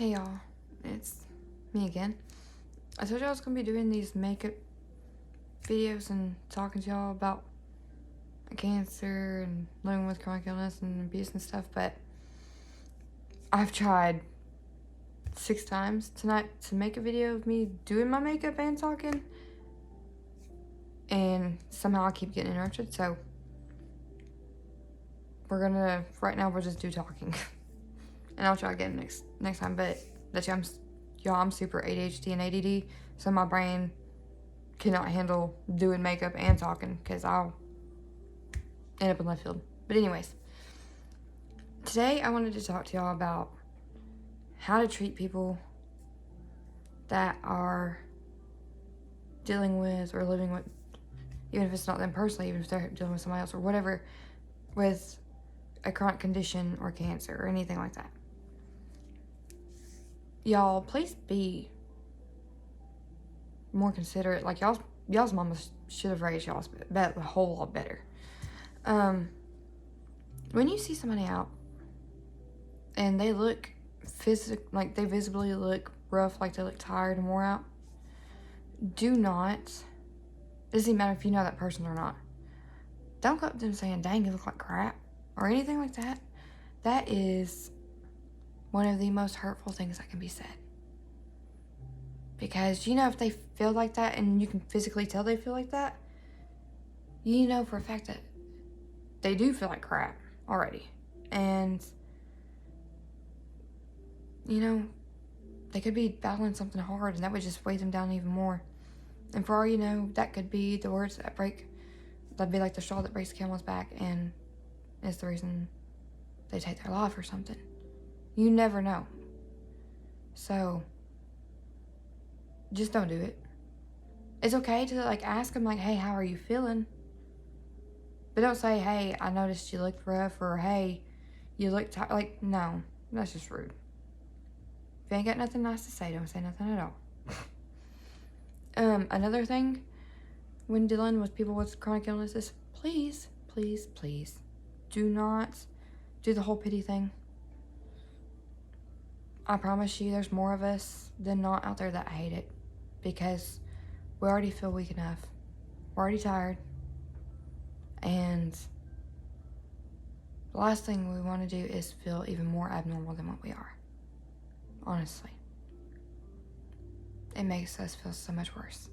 Hey y'all, it's me again. I told y'all I was gonna be doing these makeup videos and talking to y'all about cancer and living with chronic illness and abuse and stuff, but I've tried 6 times tonight to make a video of me doing my makeup and talking, and somehow I keep getting interrupted, so right now we'll just do talking. And I'll try again next time, but I'm super ADHD and ADD, so my brain cannot handle doing makeup and talking because I'll end up in left field. But anyways, today I wanted to talk to y'all about how to treat people that are dealing with or living with, even if it's not them personally, even if they're dealing with somebody else or whatever, with a chronic condition or cancer or anything like that. Y'all, please be more considerate. Like, y'all's mamas should have raised y'all a whole lot better. When you see somebody out and they look like they visibly look rough, like they look tired and wore out, do not, it doesn't matter if you know that person or not, don't go up to them saying, dang, you look like crap, or anything like that. That is one of the most hurtful things that can be said. Because, if they feel like that and you can physically tell they feel like that, you know for a fact that they do feel like crap already. And, they could be battling something hard and that would just weigh them down even more. And for all you know, that could be the words that'd be like the straw that breaks the camel's back and is the reason they take their life or something. You never know. So, just don't do it. It's okay to ask them hey, how are you feeling? But don't say, hey, I noticed you looked rough, or hey, you look tired. No, that's just rude. If you ain't got nothing nice to say, don't say nothing at all. Another thing when dealing with people with chronic illnesses, please, please, please do not do the whole pity thing. I promise you there's more of us than not out there that hate it, because we already feel weak enough. We're already tired. And the last thing we want to do is feel even more abnormal than what we are. Honestly. It makes us feel so much worse.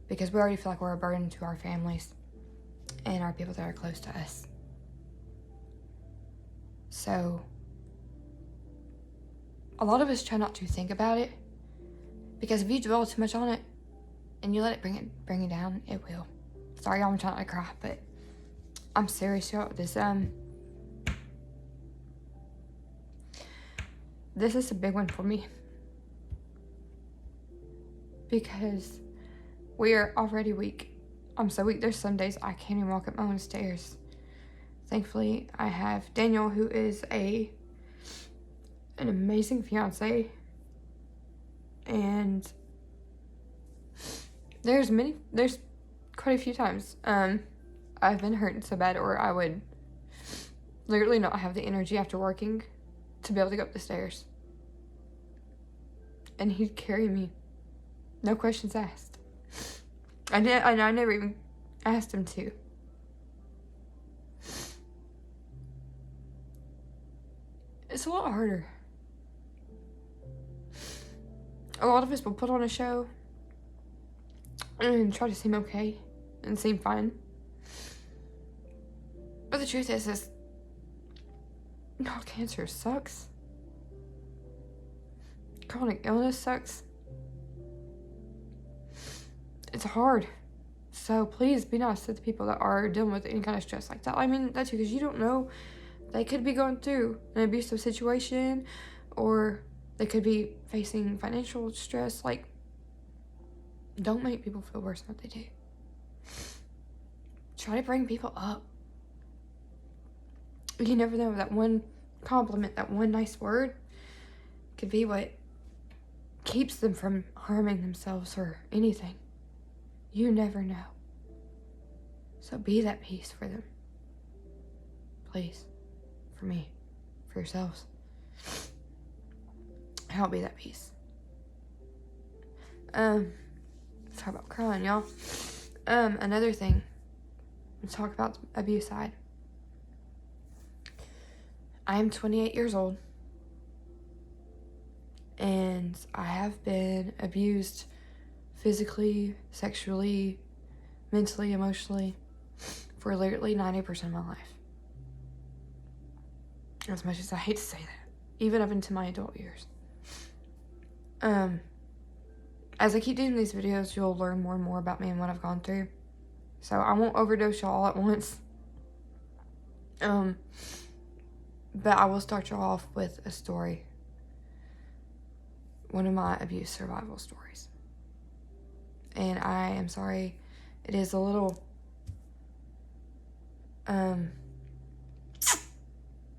Because we already feel like we're a burden to our families and our people that are close to us. So, a lot of us try not to think about it, because if you dwell too much on it and you let it bring it down, it will. Sorry, I'm trying not to cry, but I'm serious, y'all. This is a big one for me, because we are already weak. I'm so weak. There's some days I can't even walk up my own stairs. Thankfully, I have Daniel, who is an amazing fiance, and there's quite a few times I've been hurting so bad, or I would literally not have the energy after working to be able to go up the stairs, and he'd carry me, no questions asked. I never even asked him to. It's a lot harder. A lot of us will put on a show and try to seem okay and seem fine. But the truth is cancer sucks. Chronic illness sucks. It's hard. So please be nice to the people that are dealing with any kind of stress like that. I mean, that's because you don't know. They could be going through an abusive situation, or they could be facing financial stress. Don't make people feel worse than what they do. Try to bring people up. You never know, that one compliment, that one nice word could be what keeps them from harming themselves or anything. You never know. So be that peace for them. Please. For me. For yourselves. I'll be that peace. Let's talk about crying, y'all. Another thing. Let's talk about the abuse side. I am 28 years old. And I have been abused physically, sexually, mentally, emotionally for literally 90% of my life. As much as I hate to say that. Even up into my adult years. As I keep doing these videos, you'll learn more and more about me and what I've gone through. So I won't overdose y'all all at once. But I will start y'all off with a story. One of my abuse survival stories. And I am sorry, it is a little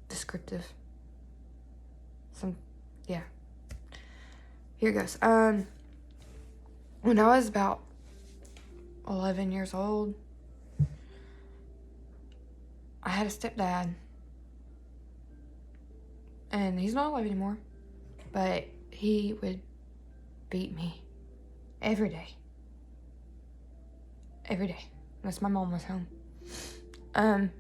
descriptive. Yeah. Here goes. When I was about 11 years old, I had a stepdad. And he's not alive anymore. But he would beat me every day. Every day. Unless my mom was home. None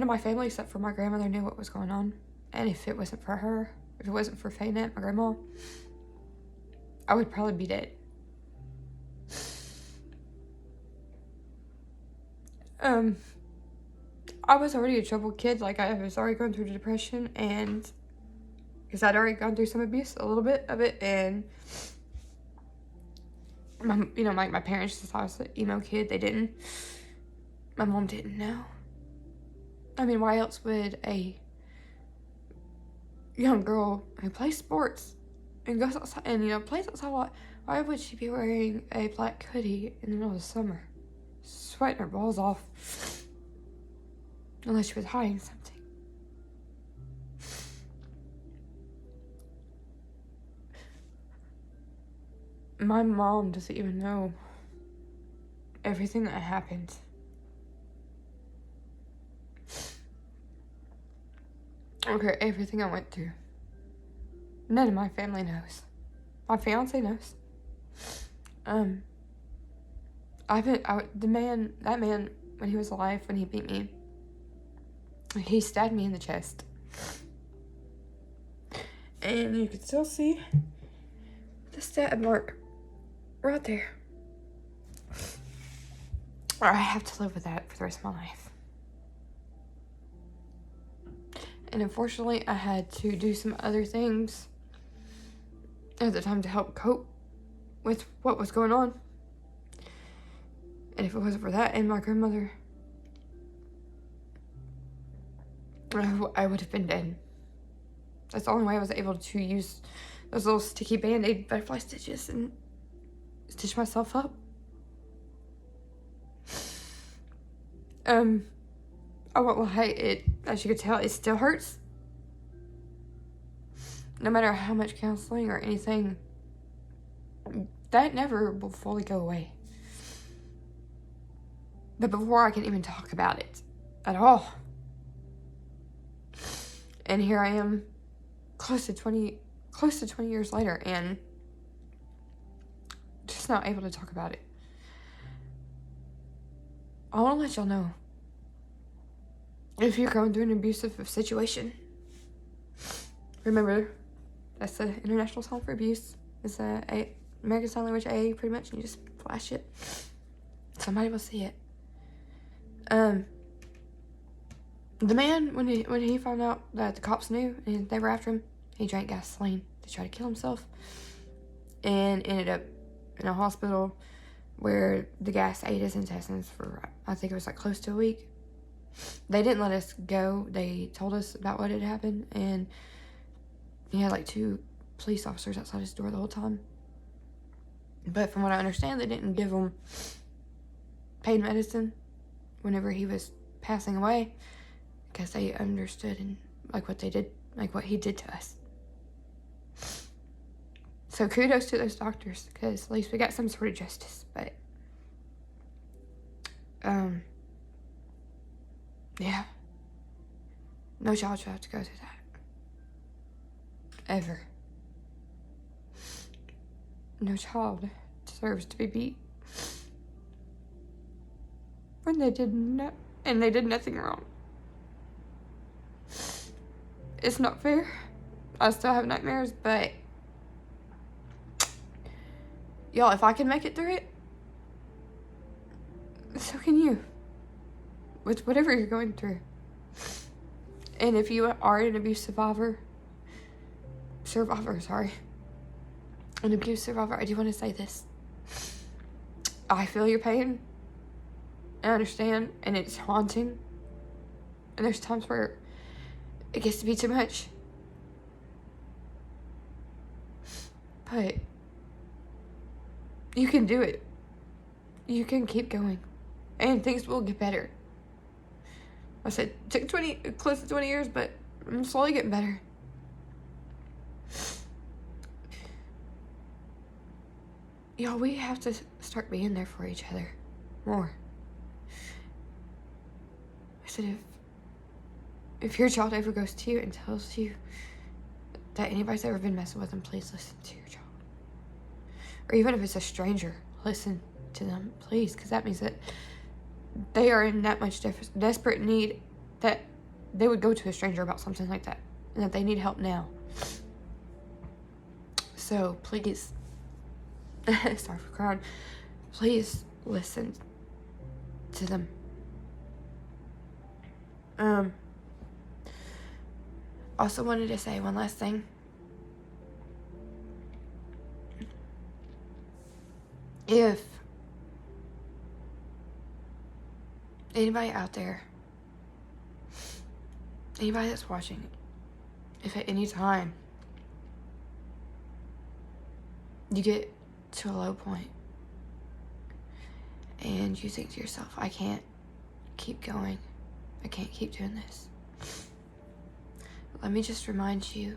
of my family except for my grandmother knew what was going on. And if it wasn't for her, if it wasn't for Faynette, my grandma, I would probably be dead. I was already a troubled kid. Like, I was already going through depression, and because I'd already gone through some abuse, a little bit of it, and my parents just thought I was an emo kid. They didn't. My mom didn't know. I mean, why else would a young girl who plays sports and goes outside and, plays outside a lot, why would she be wearing a black hoodie in the middle of the summer? Sweating her balls off. Unless she was hiding something. My mom doesn't even know everything that happened. Okay, everything I went through. None of my family knows. My fiance knows. That man, when he was alive, when he beat me, he stabbed me in the chest. And you can still see the stab mark right there. I have to live with that for the rest of my life. And unfortunately, I had to do some other things at the time to help cope with what was going on. And if it wasn't for that and my grandmother, I would have been dead. That's the only way I was able to use those little sticky Band-Aid butterfly stitches and stitch myself up. I won't lie, as you can tell, it still hurts. No matter how much counseling or anything, that never will fully go away. But before I can even talk about it at all, and here I am, close to 20 years later, and just not able to talk about it. I want to let y'all know, if you're going through an abusive situation, remember, that's the international song for abuse. It's American Sign Language A, pretty much, and you just flash it. Somebody will see it. The man, when he found out that the cops knew and they were after him, he drank gasoline to try to kill himself, and ended up in a hospital where the gas ate his intestines for, I think it was like close to a week. They didn't let us go. They told us about what had happened, and he had like 2 police officers outside his door the whole time. But from what I understand, they didn't give him pain medicine whenever he was passing away, because they understood and like what they did, like what he did to us. So kudos to those doctors, because at least we got some sort of justice. But yeah, no child should have to go through that. Ever. No child deserves to be beat when they did nothing wrong. It's not fair. I still have nightmares, but y'all, if I can make it through it, so can you. With whatever you're going through. And if you are an abuse survivor, an abuse survivor, I do want to say this. I feel your pain. I understand, and it's haunting. And there's times where it gets to be too much. But you can do it. You can keep going. And things will get better. I said it took close to 20 years, but I'm slowly getting better. Y'all, we have to start being there for each other more. I said, if your child ever goes to you and tells you that anybody's ever been messing with them, please listen to your child. Or even if it's a stranger, listen to them, please, because that means that they are in that much desperate need that they would go to a stranger about something like that, and that they need help now. So please, sorry for crying, please listen to them. Also wanted to say one last thing. If anybody out there, anybody that's watching, if at any time you get to a low point and you think to yourself, I can't keep going, I can't keep doing this, let me just remind you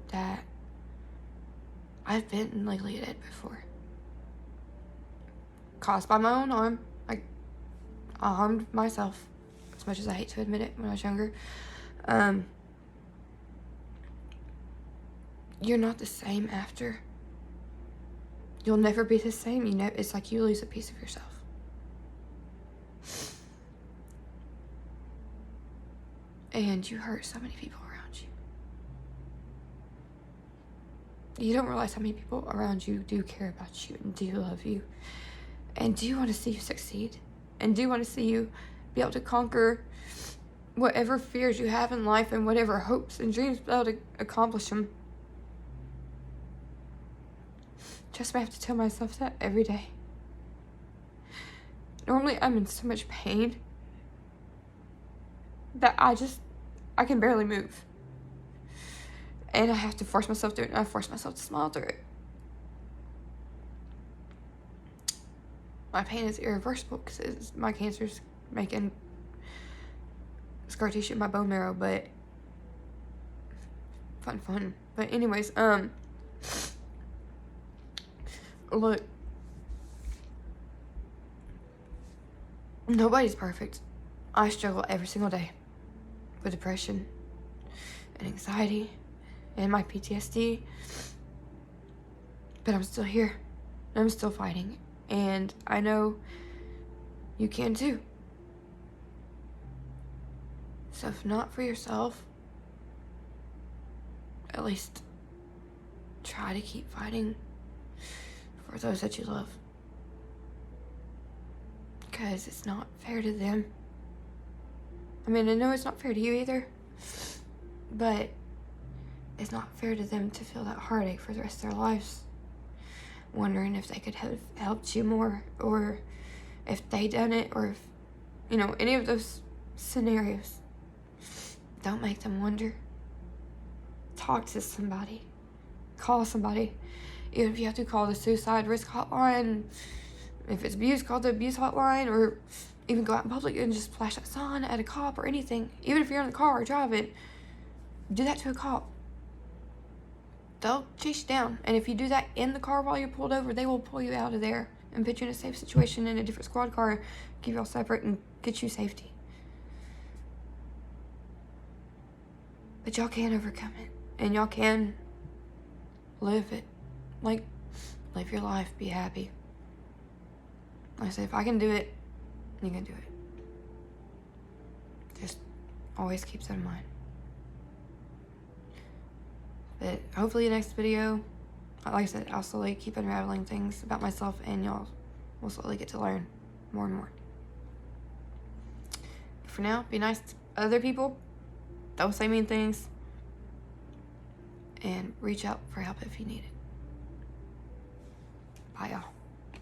that I've been legally dead before. Caused by my own harm. I harmed myself, as much as I hate to admit it, when I was younger. You're not the same after. You'll never be the same. It's like you lose a piece of yourself. And you hurt so many people around you. You don't realize how many people around you do care about you and do love you and do want to see you succeed and do want to see you be able to conquer whatever fears you have in life and whatever hopes and dreams, be able to accomplish them. Just I have to tell myself that every day. Normally I'm in so much pain that I can barely move. And I have to force myself to do it, and I force myself to smile through it. My pain is irreversible because my cancer's making scar tissue in my bone marrow, but fun. But anyways, look, nobody's perfect. I struggle every single day with depression and anxiety and my PTSD, but I'm still here. I'm still fighting, and I know you can too. So if not for yourself, at least try to keep fighting for those that you love, because it's not fair to them. I mean, I know it's not fair to you either, but it's not fair to them to feel that heartache for the rest of their lives, wondering if they could have helped you more, or if they done it, or if, any of those scenarios. Don't make them wonder. Talk to somebody. Call somebody. Even if you have to call the suicide risk hotline, if it's abuse, call the abuse hotline, or even go out in public and just flash that sign at a cop or anything. Even if you're in the car or driving, do that to a cop. They'll chase you down. And if you do that in the car while you're pulled over, they will pull you out of there and put you in a safe situation in a different squad car, keep you all separate, and get you safety. But y'all can overcome it. And y'all can live it. Like, live your life. Be happy. Like I said, if I can do it, you can do it. Just always keep that in mind. But hopefully next video, like I said, I'll slowly keep unraveling things about myself, and y'all will slowly get to learn more and more. But for now, be nice to other people. Don't say mean things. And reach out for help if you need it. Bye, y'all.